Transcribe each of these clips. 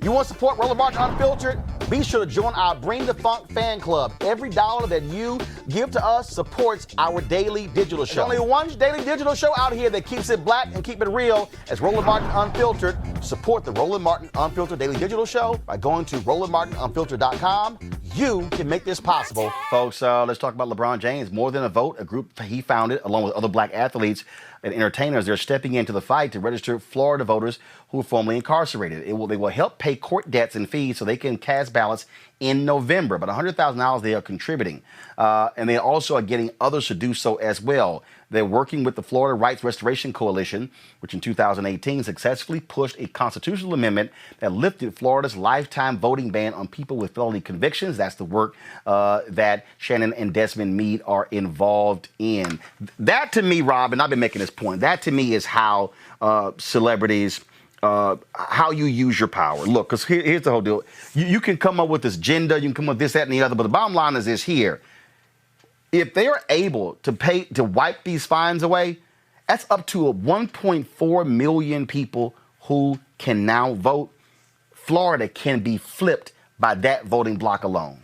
You want to support Roland Martin Unfiltered? Be sure to join our Bring the Funk fan club. Every dollar that you give to us supports our daily digital show. There's only one daily digital show out here that keeps it black and keep it real. As Roland Martin Unfiltered. Support the Roland Martin Unfiltered daily digital show by going to RolandMartinUnfiltered.com. You can make this possible. Folks, let's talk about LeBron James. More Than a Vote, a group he founded along with other black athletes and entertainers. They're stepping into the fight to register Florida voters who were formerly incarcerated. They will help pay court debts and fees so they can cast ballots in November. But $100,000 they are contributing. And they also are getting others to do so as well. They're working with the Florida Rights Restoration Coalition, which in 2018 successfully pushed a constitutional amendment that lifted Florida's lifetime voting ban on people with felony convictions. That's the work that Shannon and Desmond Meade are involved in. That to me, Rob, and I've been making this point, that to me is how celebrities, how you use your power. Look, because here's the whole deal. You can come up with this agenda, you can come up with this, that, and the other, but the bottom line is this here. If they are able to wipe these fines away, that's up to 1.4 million people who can now vote. Florida can be flipped by that voting block alone.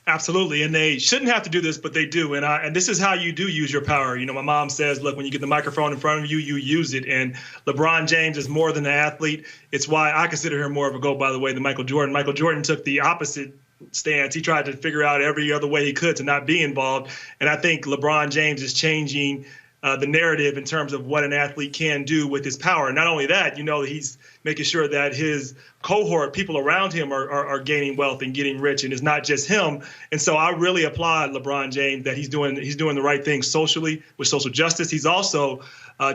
Absolutely. And they shouldn't have to do this, but they do. And this is how you do use your power. You know, my mom says, look, when you get the microphone in front of you, you use it. And LeBron James is more than an athlete. It's why I consider him more of a GOAT, by the way, than Michael Jordan. Michael Jordan took the opposite stance. He tried to figure out every other way he could to not be involved. And I think LeBron James is changing the narrative in terms of what an athlete can do with his power. And not only that, you know, he's making sure that his cohort, people around him are gaining wealth and getting rich, and it's not just him. And so I really applaud LeBron James that he's doing the right thing socially with social justice. He's also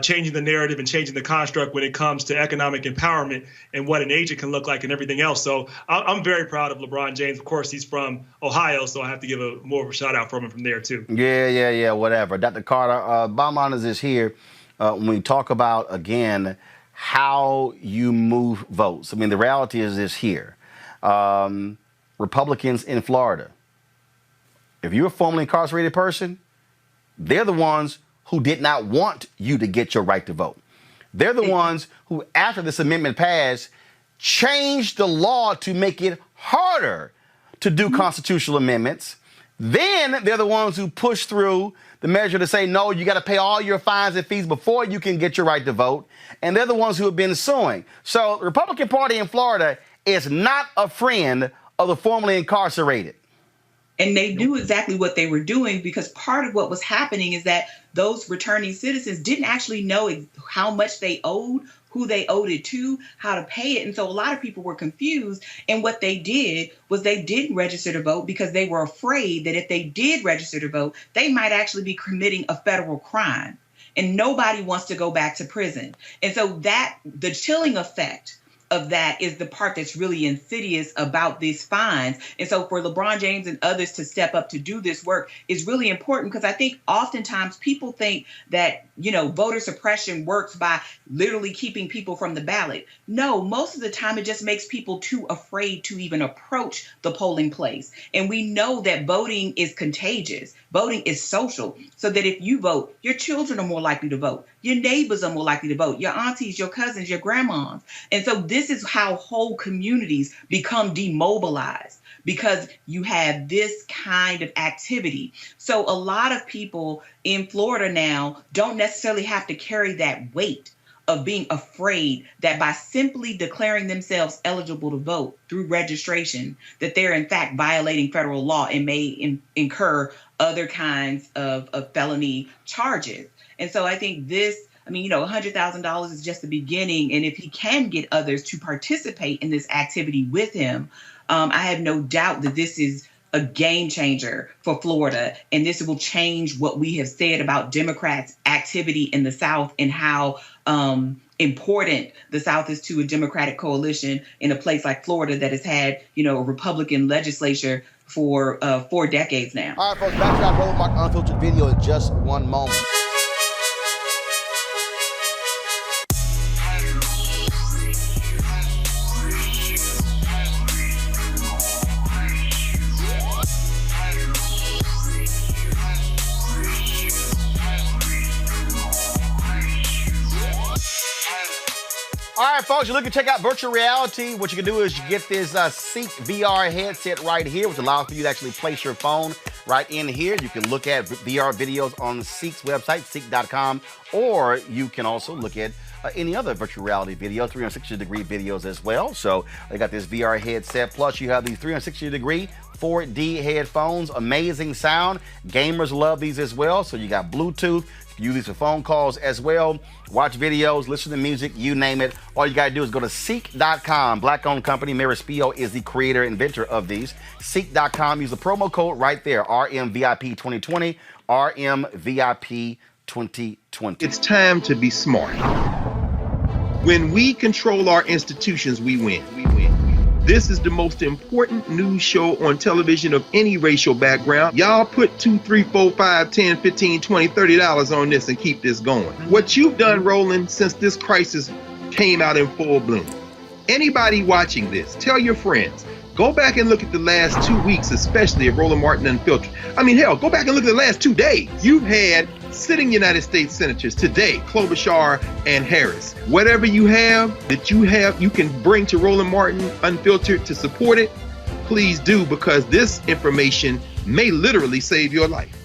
changing the narrative and changing the construct when it comes to economic empowerment and what an agent can look like and everything else. So I'm very proud of LeBron James. Of course, he's from Ohio, so I have to give more of a shout out from him from there too. Yeah, whatever. Dr. Carter, bottom line is this here. When we talk about, again, how you move votes. I mean, the reality is this here. Republicans in Florida, if you're a formerly incarcerated person, they're the ones who did not want you to get your right to vote. They're the ones who, after this amendment passed, changed the law to make it harder to do constitutional amendments. Then they're the ones who push through the measure to say, no, you got to pay all your fines and fees before you can get your right to vote. And they're the ones who have been suing. So the Republican Party in Florida is not a friend of the formerly incarcerated. And they knew exactly what they were doing, because part of what was happening is that those returning citizens didn't actually know how much they owed, who they owed it to, how to pay it. And so a lot of people were confused. And what they did was they didn't register to vote because they were afraid that if they did register to vote, they might actually be committing a federal crime. And nobody wants to go back to prison. And so the chilling effect of that is the part that's really insidious about these fines. And so for LeBron James and others to step up to do this work is really important, because I think oftentimes people think that, you know, voter suppression works by literally keeping people from the ballot. No, most of the time it just makes people too afraid to even approach the polling place. And we know that voting is contagious. Voting is social, so that if you vote, your children are more likely to vote. Your neighbors are more likely to vote. Your aunties, your cousins, your grandmas. And so this is how whole communities become demobilized, because you have this kind of activity. So a lot of people in Florida now don't necessarily have to carry that weight of being afraid that by simply declaring themselves eligible to vote through registration, that they're in fact violating federal law and may incur other kinds of felony charges. And so I think $100,000 is just the beginning. And if he can get others to participate in this activity with him, I have no doubt that this is a game changer for Florida. And this will change what we have said about Democrats' activity in the South and how important the South is to a Democratic coalition in a place like Florida that has had, a Republican legislature for 4 decades now. All right, folks, back to our Roland Martin Unfiltered video in just one moment. All right, right, folks, you're looking to check out virtual reality. What you can do is you get this Ceek VR headset right here, which allows for you to actually place your phone right in here. You can look at VR videos on Ceek's website, Ceek.com, or you can also look at any other virtual reality video, 360-degree videos as well. So they got this VR headset, plus you have these 360-degree 4D headphones, amazing sound. Gamers love these as well. So you got Bluetooth. You can use these for phone calls as well. Watch videos, listen to music, you name it. All you gotta do is go to Ceek.com. Black-owned company. Mary Spio is the creator, inventor of these. Ceek.com. Use the promo code right there, RMVIP2020, RMVIP2020. It's time to be smart. When we control our institutions, we win. This is the most important news show on television of any racial background. Y'all put $2, $3, $4, $5, $10, $15, $20, $30 on this and keep this going. What you've done, Roland, since this crisis came out in full bloom. Anybody watching this, tell your friends. Go back and look at the last 2 weeks, especially of Roland Martin Unfiltered. I mean, hell, go back and look at the last 2 days. You've had sitting United States senators today, Klobuchar and Harris. Whatever you have that you can bring to Roland Martin Unfiltered to support it, please do, because this information may literally save your life.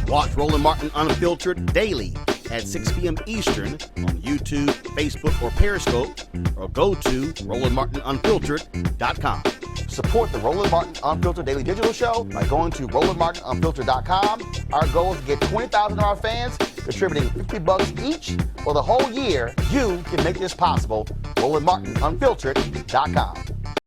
Watch Roland Martin Unfiltered daily at 6 p.m. Eastern on YouTube, Facebook, or Periscope, or go to RolandMartinUnfiltered.com. Support the Roland Martin Unfiltered Daily Digital Show by going to RolandMartinUnfiltered.com. Our goal is to get 20,000 of our fans contributing $50 each for the whole year. You can make this possible. RolandMartinUnfiltered.com.